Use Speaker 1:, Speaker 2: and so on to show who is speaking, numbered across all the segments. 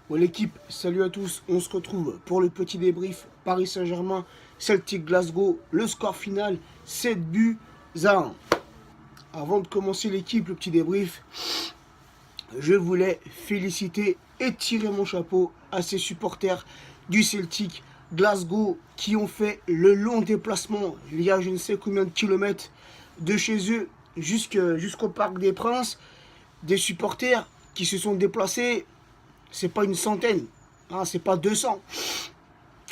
Speaker 1: Bon l'équipe, salut à tous, on se retrouve pour le petit débrief Paris Saint-Germain, Celtic Glasgow, le score final 7-1. Avant de commencer l'équipe, le petit débrief, je voulais féliciter et tirer mon chapeau à ces supporters du Celtic Glasgow qui ont fait le long déplacement, il y a je ne sais combien de kilomètres de chez eux jusqu'au Parc des Princes, des supporters qui se sont déplacés. C'est pas une centaine, hein, c'est pas 200.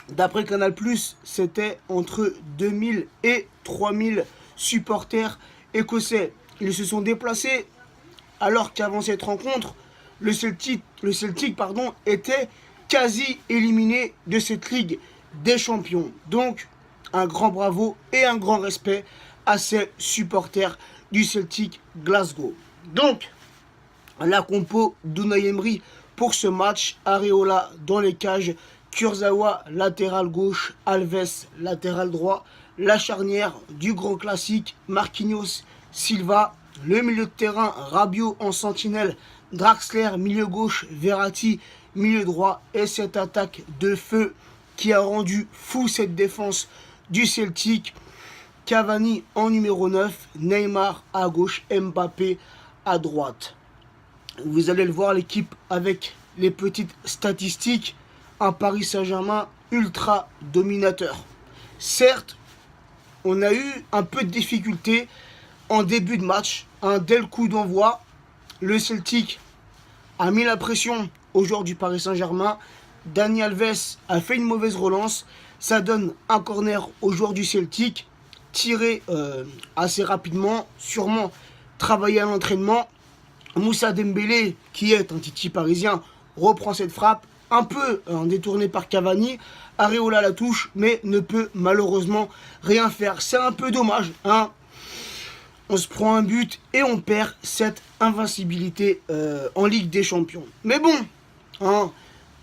Speaker 1: D'après Canal+, c'était entre 2000 et 3000 supporters écossais. Ils se sont déplacés alors qu'avant cette rencontre, le Celtic était quasi éliminé de cette Ligue des Champions. Donc, un grand bravo et un grand respect à ces supporters du Celtic Glasgow. Donc, la compo d'Unai Emery pour ce match: Areola dans les cages, Kurzawa latéral gauche, Alves latéral droit, la charnière du grand classique, Marquinhos, Silva, le milieu de terrain, Rabiot en sentinelle, Draxler milieu gauche, Verratti milieu droit, et cette attaque de feu qui a rendu fou cette défense du Celtic: Cavani en numéro 9, Neymar à gauche, Mbappé à droite. Vous allez le voir, l'équipe avec les petites statistiques, un Paris Saint-Germain ultra dominateur. Certes, on a eu un peu de difficulté en début de match, dès le coup d'envoi, le Celtic a mis la pression aux joueurs du Paris Saint-Germain. Dani Alves a fait une mauvaise relance, ça donne un corner aux joueurs du Celtic, tiré assez rapidement, sûrement travaillé à l'entraînement. Moussa Dembélé, qui est un titi parisien, reprend cette frappe, un peu détournée par Cavani. Areola la touche, mais ne peut malheureusement rien faire. C'est un peu dommage, hein. On se prend un but et on perd cette invincibilité en Ligue des Champions. Mais bon, hein,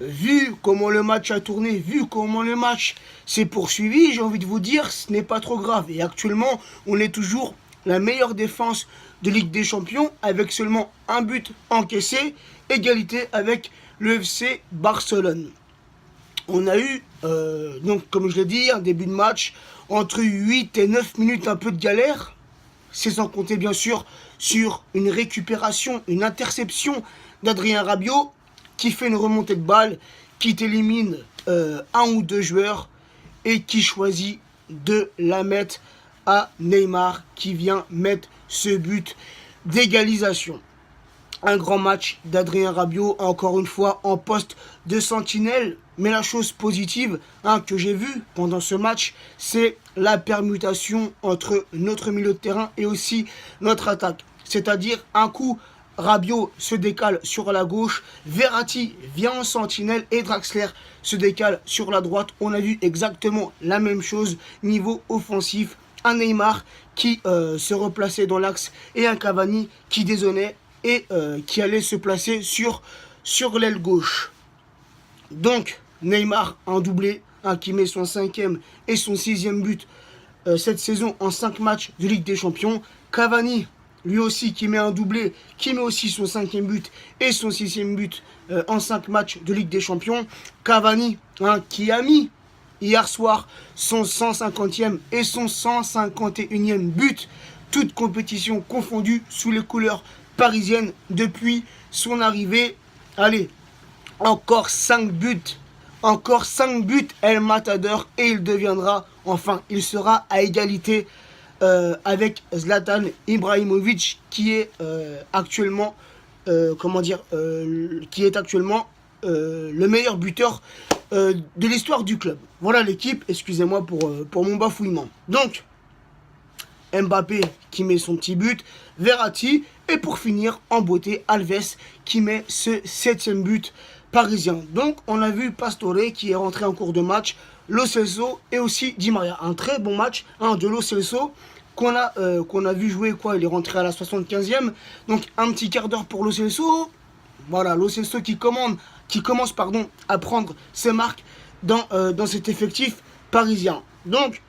Speaker 1: vu comment le match a tourné, vu comment le match s'est poursuivi, j'ai envie de vous dire, ce n'est pas trop grave. Et actuellement, on est toujours la meilleure défense de Ligue des Champions avec seulement un but encaissé, égalité avec le FC Barcelone. On a eu, donc comme je l'ai dit, un début de match entre 8 et 9 minutes un peu de galère. C'est sans compter bien sûr sur une récupération, une interception d'Adrien Rabiot qui fait une remontée de balle, qui élimine un ou deux joueurs et qui choisit de la mettre à Neymar, qui vient mettre ce but d'égalisation. Un grand match d'Adrien Rabiot, encore une fois en poste de sentinelle. Mais la chose positive que j'ai vue pendant ce match, c'est la permutation entre notre milieu de terrain et aussi notre attaque. C'est-à-dire, un coup, Rabiot se décale sur la gauche, Verratti vient en sentinelle et Draxler se décale sur la droite. On a vu exactement la même chose niveau offensif. Un Neymar qui se replaçait dans l'axe et un Cavani qui dézonnait et qui allait se placer sur l'aile gauche. Donc Neymar un doublé, qui met son 5e et son 6e but cette saison en 5 matchs de Ligue des Champions. Cavani lui aussi qui met un doublé, qui met aussi son 5e but et son 6e but en 5 matchs de Ligue des Champions. Cavani qui a mis hier soir son 150e et son 151e but, toutes compétitions confondues, sous les couleurs parisiennes depuis son arrivée. Allez, encore 5 buts, El Matador, et il deviendra, enfin, il sera à égalité avec Zlatan Ibrahimovic, qui est actuellement, le meilleur buteur de l'histoire du club. Voilà l'équipe, excusez-moi pour mon bafouillement. Donc, Mbappé qui met son petit but, Verratti, et pour finir, en beauté, Alves qui met ce 7e but parisien. Donc, on a vu Pastore qui est rentré en cours de match, Lo Celso et aussi Di Maria. Un très bon match de Lo Celso qu'on a vu jouer, il est rentré à la 75e. Donc, un petit quart d'heure pour Lo Celso. Voilà, Lo Celso qui commence à prendre ses marques dans cet effectif parisien. Donc,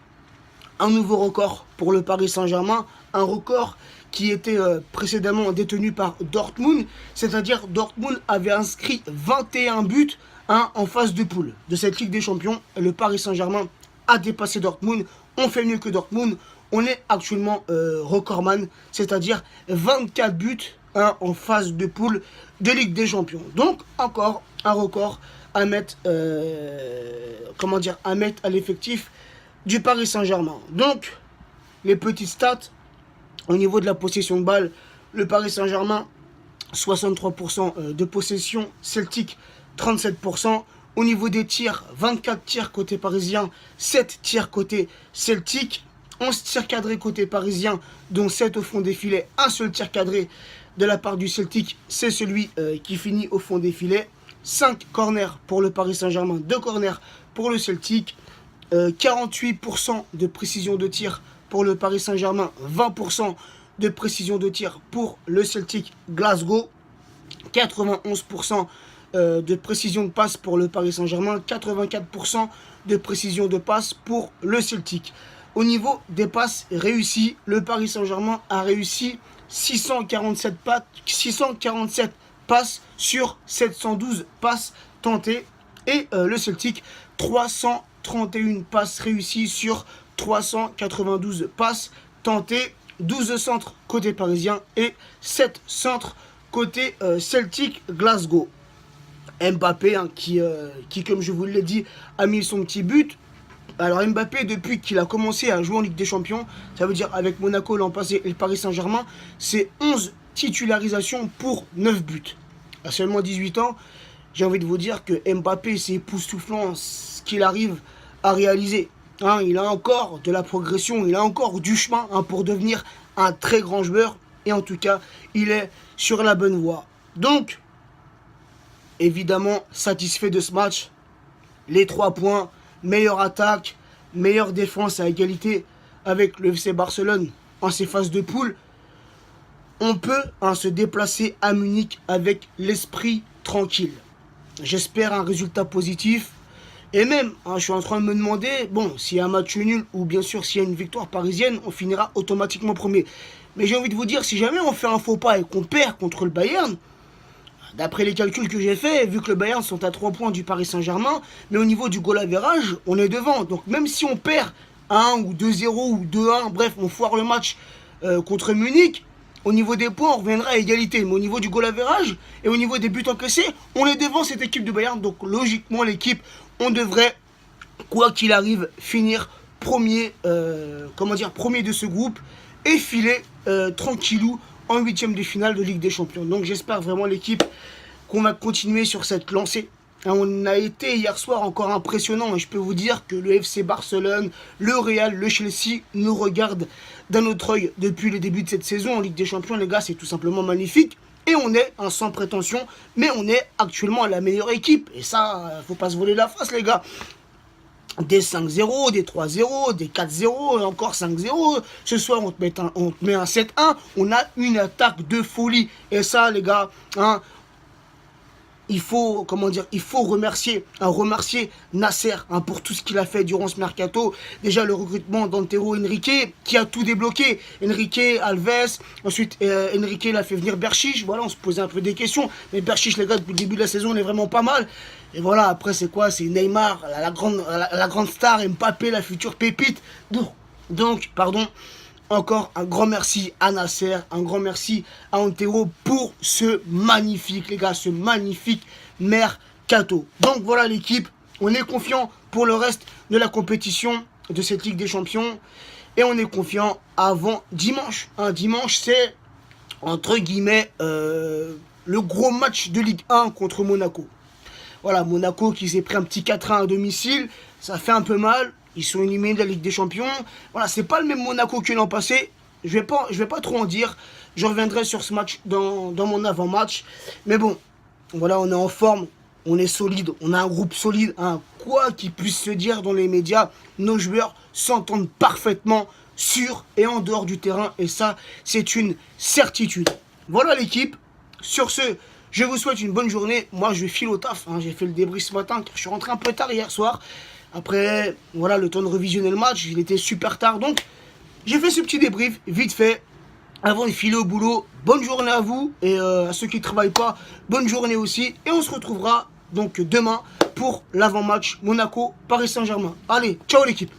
Speaker 1: un nouveau record pour le Paris Saint-Germain, un record qui était précédemment détenu par Dortmund. C'est-à-dire Dortmund avait inscrit 21 buts en phase de poule de cette Ligue des Champions. Le Paris Saint-Germain a dépassé Dortmund. On fait mieux que Dortmund. On est actuellement recordman, c'est-à-dire 24 buts en phase de poule de Ligue des Champions. Donc encore un record à mettre, à l'effectif du Paris Saint-Germain. Donc les petites stats au niveau de la possession de balle, le Paris Saint-Germain 63% de possession, Celtic 37%. Au niveau des tirs, 24 tirs côté parisien, 7 tirs côté Celtic, 11 tirs cadrés côté parisien, dont 7 au fond des filets, un seul tir cadré de la part du Celtic, c'est celui qui finit au fond des filets. 5 corners pour le Paris Saint-Germain, 2 corners pour le Celtic, 48% de précision de tir pour le Paris Saint-Germain, 20% de précision de tir pour le Celtic Glasgow, 91% de précision de passe pour le Paris Saint-Germain, 84% de précision de passe pour le Celtic. Au niveau des passes réussies, le Paris Saint-Germain a réussi 647 passes sur 712 passes tentées et le Celtic 331 passes réussies sur 392 passes tentées, 12 centres côté parisien et 7 centres côté Celtic Glasgow. Mbappé qui, comme je vous l'ai dit, a mis son petit but. Alors Mbappé, depuis qu'il a commencé à jouer en Ligue des Champions, ça veut dire avec Monaco l'an passé et le Paris Saint-Germain, c'est 11 titularisations pour 9 buts. À seulement 18 ans, j'ai envie de vous dire que Mbappé, c'est époustouflant ce qu'il arrive à réaliser. Il a encore de la progression, il a encore du chemin pour devenir un très grand joueur. Et en tout cas, il est sur la bonne voie. Donc, évidemment, satisfait de ce match. Les 3 points, meilleure attaque, meilleure défense à égalité avec le FC Barcelone en ces phases de poule. On peut se déplacer à Munich avec l'esprit tranquille. J'espère un résultat positif. Et même, je suis en train de me demander, bon, s'il y a un match nul ou bien sûr s'il y a une victoire parisienne, on finira automatiquement premier. Mais j'ai envie de vous dire, si jamais on fait un faux pas et qu'on perd contre le Bayern, d'après les calculs que j'ai faits, vu que le Bayern sont à 3 points du Paris Saint-Germain, mais au niveau du goal average, on est devant. Donc même si on perd 1 ou 2-0 ou 2-1, bref, on foire le match contre Munich, au niveau des points, on reviendra à égalité. Mais au niveau du goal average et au niveau des buts encaissés, on est devant cette équipe de Bayern. Donc logiquement, l'équipe, on devrait, quoi qu'il arrive, finir premier, premier de ce groupe et filer tranquillou en 8e de finale de Ligue des Champions. Donc j'espère vraiment l'équipe qu'on va continuer sur cette lancée. On a été hier soir encore impressionnant et je peux vous dire que le FC Barcelone, le Real, le Chelsea nous regardent d'un autre œil depuis le début de cette saison en Ligue des Champions. Les gars, c'est tout simplement magnifique. Et on est sans prétention, mais on est actuellement la meilleure équipe. Et ça, faut pas se voler la face, les gars. Des 5-0, des 3-0, des 4-0, et encore 5-0. Ce soir, on te met un 7-1. On a une attaque de folie. Et ça, les gars, il faut remercier Nasser pour tout ce qu'il a fait durant ce mercato. Déjà le recrutement d'Antero Henrique qui a tout débloqué. Henrique, Alves, ensuite Henrique l'a fait venir Berchiche. Voilà, on se posait un peu des questions. Mais Berchiche, les gars, depuis le début de la saison, on est vraiment pas mal. Et voilà, après c'est quoi? C'est Neymar, la grande star, Mbappé, la future pépite. Donc, encore un grand merci à Nasser, un grand merci à Antero pour ce magnifique, les gars, ce magnifique mercato. Donc voilà l'équipe, on est confiant pour le reste de la compétition de cette Ligue des Champions. Et on est confiant avant dimanche. Dimanche, c'est, entre guillemets, le gros match de Ligue 1 contre Monaco. Voilà, Monaco qui s'est pris un petit 4-1 à domicile, ça fait un peu mal. Ils sont éliminés de la Ligue des Champions. Voilà, c'est pas le même Monaco que l'an passé. Je vais pas trop en dire. Je reviendrai sur ce match dans mon avant-match. Mais bon, voilà, on est en forme. On est solide. On a un groupe solide. Quoi qu'il puisse se dire dans les médias, nos joueurs s'entendent parfaitement sur et en dehors du terrain. Et ça, c'est une certitude. Voilà l'équipe. Sur ce, je vous souhaite une bonne journée. Moi, je file au taf. J'ai fait le débrief ce matin car je suis rentré un peu tard hier soir. Après, voilà, le temps de revisionner le match, il était super tard. Donc, j'ai fait ce petit débrief, vite fait. avant de filer au boulot. Bonne journée à vous et à ceux qui ne travaillent pas, bonne journée aussi. Et on se retrouvera donc demain pour l'avant-match Monaco-Paris Saint-Germain. Allez, ciao l'équipe.